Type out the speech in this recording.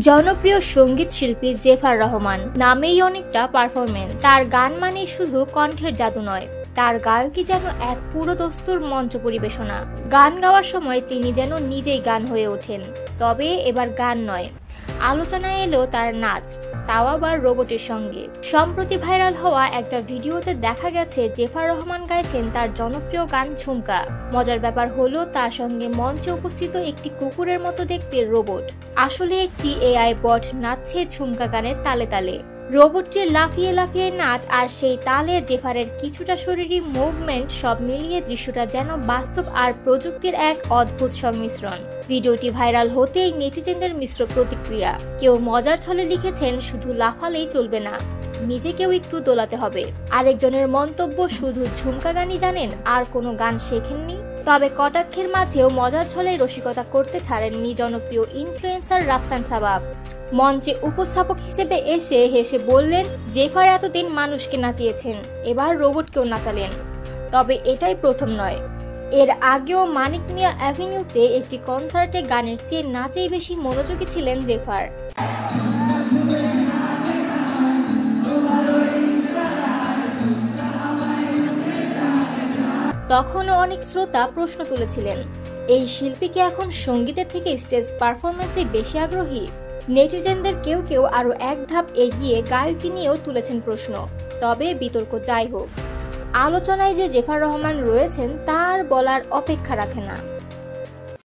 জনপ্রিয় সঙ্গীত শিল্পী জেফার রহমান নামেই অনেকটা পারফরমেন্স। তার গান মানে শুধু কণ্ঠের জাদু নয়, তার গায়কই যেন এক পুরো দস্তুর মঞ্চ পরিবেশনা। গান গাওয়ার সময় তিনি যেন নিজেই গান হয়ে ওঠেন। তবে এবার গান নয়, আলোচনায় এলো তার নাচ, তাও আবার রোবটের সঙ্গে। সম্প্রতি ভাইরাল হওয়া একটা ভিডিওতে দেখা গেছে জেফার রহমান গাইছেন তার জনপ্রিয় গান ঝুমকা। মজার ব্যাপার হলো তার সঙ্গে মঞ্চে উপস্থিত একটি কুকুরের মতো দেখতে রোবট, আসলে একটি এআই বট নাচছে ঝুমকা গানের তালে তালে। রোবটটির লাফিয়ে লাফিয়ে নাচ আর সেই তালে জেফারের কিছুটা শরীরী মুভমেন্ট, সব মিলিয়ে দৃশ্যটা যেন বাস্তব আর প্রযুক্তির এক অদ্ভুত সংমিশ্রণ। ভিডিওটি ভাইরাল হতেই নেটিজেনদের মিশ্র প্রতিক্রিয়া। কেউ মজার ছলে লিখেছেন শুধু লাফালেই চলবে না, নিজেকেও একটু দোলাতে হবে। আরেকজনের মন্তব্য, শুধু ঝুমকা গানই জানেন, আর কোনো গান শেখেননি। তবে কটাক্ষের মাঝেও মজার ছলে রসিকতা করতে ছাড়েননি জনপ্রিয় ইনফ্লুয়েন্সার রাফসান সাবাব। মঞ্চে উপস্থাপক হিসেবে এসে হেসে বললেন, জেফার এতদিন মানুষকে নাচিয়েছেন, এবার রোবটকেও নাচালেন। তবে এটাই প্রথম নয়, এর আগেও মানিক মিয়া অ্যাভিনিউতে একটি কনসার্টে গানের চেয়ে নাচেই বেশি মনোযোগী ছিলেন জেফার। তখনও অনেক শ্রোতা প্রশ্ন তুলেছিলেন, এই শিল্পীকে এখন সঙ্গীতের থেকে স্টেজ পারফরমেন্সে বেশি আগ্রহী। নেটিজেনদের কেউ কেউ আরো এক ধাপ এগিয়ে গায়কী নিয়েও তুলেছেন প্রশ্ন। তবে বিতর্ক যাই হোক, আলোচনায় যে জেফার রহমান রয়েছেন তার বলার অপেক্ষা রাখে না।